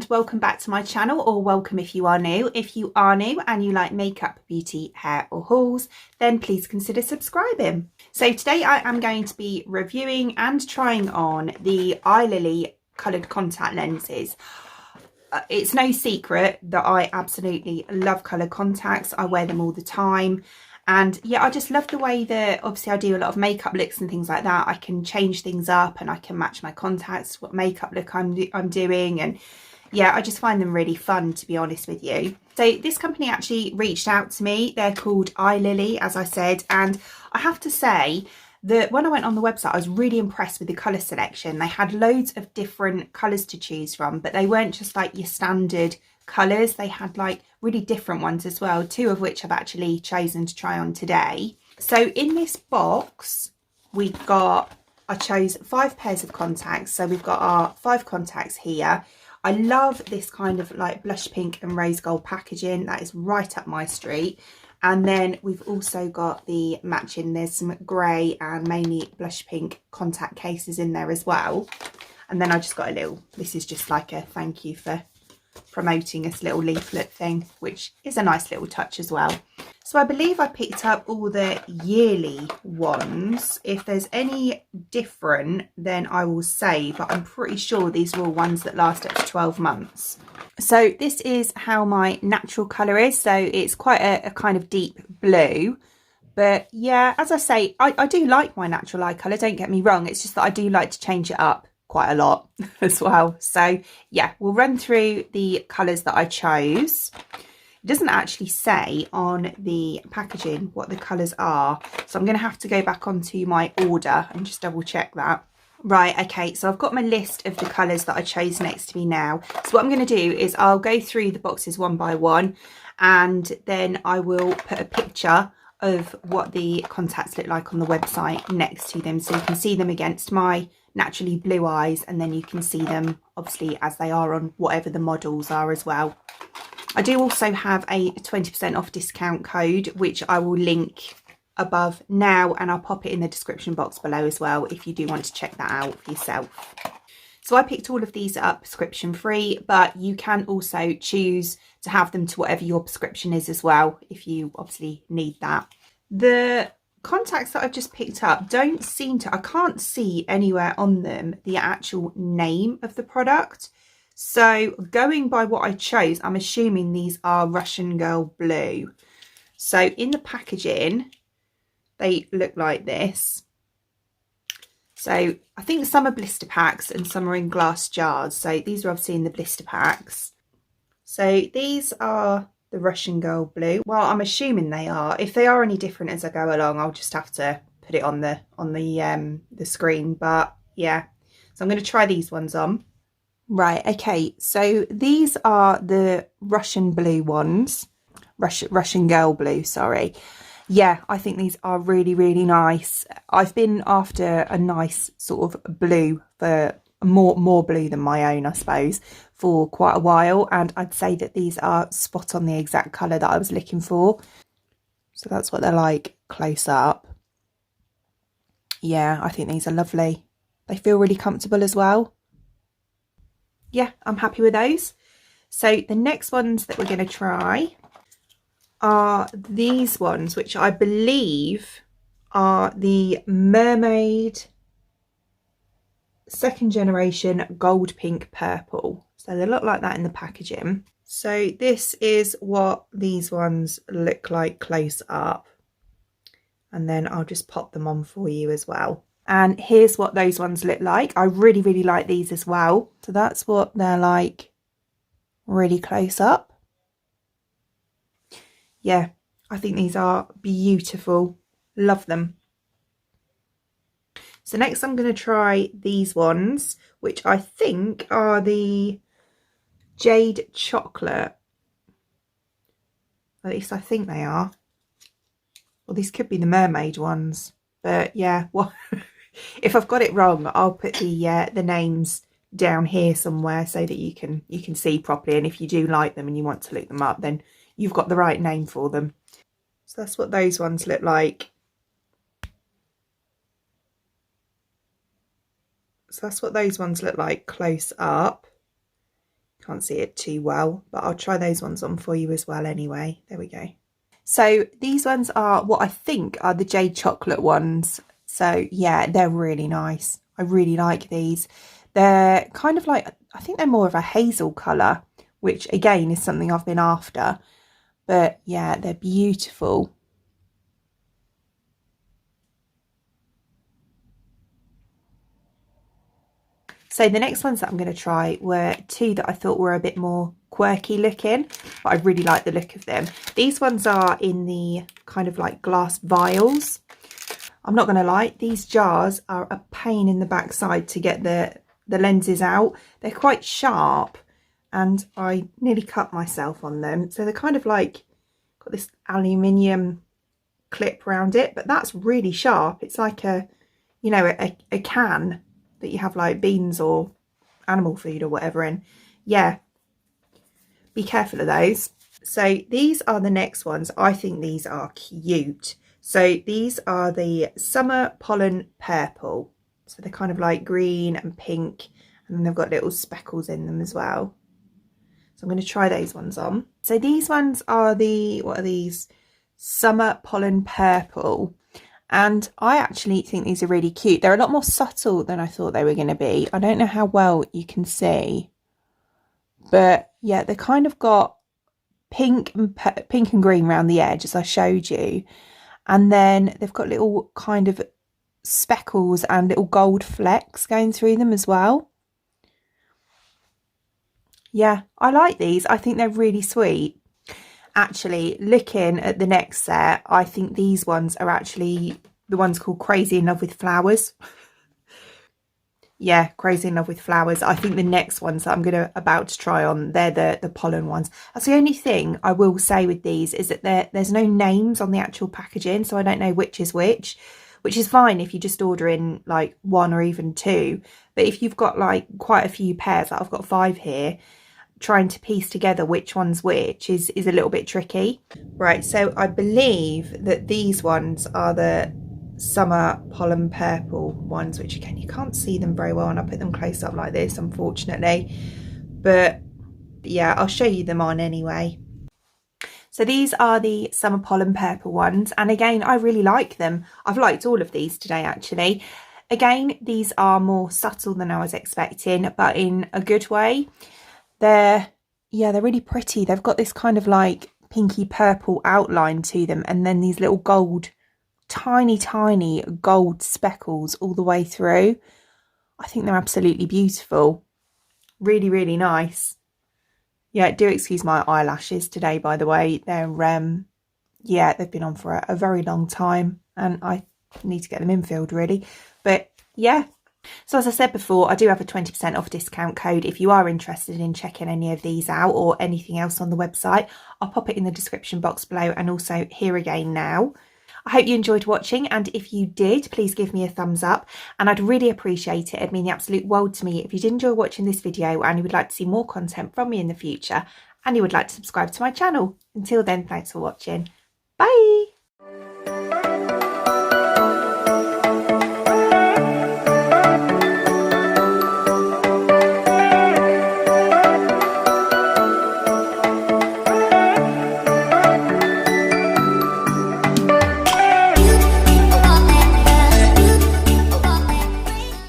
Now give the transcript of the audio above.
and welcome back to my channel, or welcome if you are new. If you are new and you like makeup, beauty, hair or hauls, then please consider subscribing. So today I am going to be reviewing and trying on the Eyelily coloured contact lenses. It's no secret that I absolutely love coloured contacts. I wear them all the time. And yeah, I just love the way that obviously I do a lot of makeup looks and things like that. I can change things up and I can match my contacts, what makeup look I'm doing. And yeah, I just find them really fun, to be honest with you. So this company actually reached out to me. They're called Eyelily, as I said. And I have to say that when I went on the website, I was really impressed with the colour selection. They had loads of different colours to choose from, but they weren't just like your standard colours. They had like really different ones as well, two of which I've actually chosen to try on today. So in this box I chose 5 pairs of contacts, so we've got our 5 contacts here. I love this kind of like blush pink and rose gold packaging. That is right up my street. And then we've also got the matching, there's some grey and mainly blush pink contact cases in there as well. And then I just got a little, this is just like a thank you for promoting this little leaflet thing, which is a nice little touch as well. So I believe I picked up all the yearly ones. If there's any different, then I will say, but I'm pretty sure these are all ones that last up to 12 months. So this is how my natural colour is. So it's quite a kind of deep blue. But yeah, as I say, I do like my natural eye colour, don't get me wrong. It's just that I do like to change it up quite a lot as well. So yeah, we'll run through the colours that I chose. It doesn't actually say on the packaging what the colours are, so I'm going to have to go back onto my order and just double check that. Right, okay, so I've got my list of the colours that I chose next to me now. So what I'm going to do is I'll go through the boxes one by one, and then I will put a picture of what the contacts look like on the website next to them, so you can see them against my naturally blue eyes, and then you can see them obviously as they are on whatever the models are as well. I do also have a 20% off discount code, which I will link above now, and I'll pop it in the description box below as well if you do want to check that out for yourself. So I picked all of these up prescription free, but you can also choose to have them to whatever your prescription is as well, if you obviously need that. The contacts that I've just picked up don't seem to, I can't see anywhere on them the actual name of the product. So going by what I chose, I'm assuming these are Russian Girl Blue. So in the packaging, they look like this. So I think some are blister packs and some are in glass jars. So these are obviously in the blister packs. So these are the Russian Girl Blue. Well, I'm assuming they are. If they are any different as I go along, I'll just have to put it on the screen. But yeah, so I'm going to try these ones on. Right, okay, so these are the Russian Blue ones. Russian Girl Blue, sorry. Yeah, I think these are really, really nice. I've been after a nice sort of blue, for more blue than my own, I suppose, for quite a while. And I'd say that these are spot on the exact colour that I was looking for. So that's what they're like close up. Yeah, I think these are lovely. They feel really comfortable as well. Yeah, I'm happy with those. So the next ones that we're going to try are these ones, which I believe are the Mermaid second generation gold pink purple. So they look like that in the packaging. So this is what these ones look like close up, and then I'll just pop them on for you as well. And here's what those ones look like. I really, really like these as well. So that's what they're like really close up. Yeah, I think these are beautiful. Love them. So next I'm going to try these ones, which I think are the Jade Chocolate. At least I think they are. Well, these could be the Mermaid ones. But yeah, well, if I've got it wrong, I'll put the names down here somewhere so that you can see properly. And if you do like them and you want to look them up, then you've got the right name for them. So that's what those ones look like. So that's what those ones look like close up. Can't see it too well, but I'll try those ones on for you as well anyway. There we go. So these ones are what I think are the Jade Chocolate ones. So yeah, they're really nice. I really like these. They're kind of like, I think they're more of a hazel colour, which again is something I've been after. But yeah, they're beautiful. So the next ones that I'm going to try were two that I thought were a bit more quirky looking, but I really like the look of them. These ones are in the kind of like glass vials. I'm not going to lie, these jars are a pain in the backside to get the lenses out. They're quite sharp and I nearly cut myself on them. So they're kind of like got this aluminium clip around it, but that's really sharp. It's like a, you know, a can that you have like beans or animal food or whatever in. Yeah, be careful of those. So these are the next ones. I think these are cute. So these are the Summer Pollen Purple. So they're kind of like green and pink, and then they've got little speckles in them as well. So I'm going to try those ones on. So these ones are the, what are these? Summer Pollen Purple. And I actually think these are really cute. They're a lot more subtle than I thought they were going to be. I don't know how well you can see, but yeah, they kind of got pink and green around the edge, as I showed you. And then they've got little kind of speckles and little gold flecks going through them as well. Yeah, I like these. I think they're really sweet. Actually, looking at the next set, I think these ones are actually the ones called Crazy in Love with Flowers. Yeah, Crazy in Love with Flowers. I think the next ones that I'm about to try on, they're the pollen ones. That's the only thing I will say with these, is that there's no names on the actual packaging, so I don't know which is which is fine if you just order in like one or even two. But if you've got like quite a few pairs, like I've got 5 here, trying to piece together which one's which is a little bit tricky. Right, so I believe that these ones are the Summer Pollen Purple ones, which again, you can't see them very well and I put them close up like this, unfortunately. But yeah, I'll show you them on anyway. So these are the Summer Pollen Purple ones, and again, I really like them. I've liked all of these today actually. Again, these are more subtle than I was expecting, but in a good way. They're really pretty. They've got this kind of like pinky purple outline to them, and then these little gold, tiny gold speckles all the way through. I think they're absolutely beautiful. Really, really nice. Yeah, do excuse my eyelashes today, by the way. They're yeah, they've been on for a very long time and I need to get them infilled really. But yeah. So as I said before, I do have a 20% off discount code if you are interested in checking any of these out or anything else on the website. I'll pop it in the description box below and also here again now. I hope you enjoyed watching, and if you did, please give me a thumbs up and I'd really appreciate it. It'd mean the absolute world to me if you did enjoy watching this video and you would like to see more content from me in the future and you would like to subscribe to my channel. Until then, thanks for watching. Bye!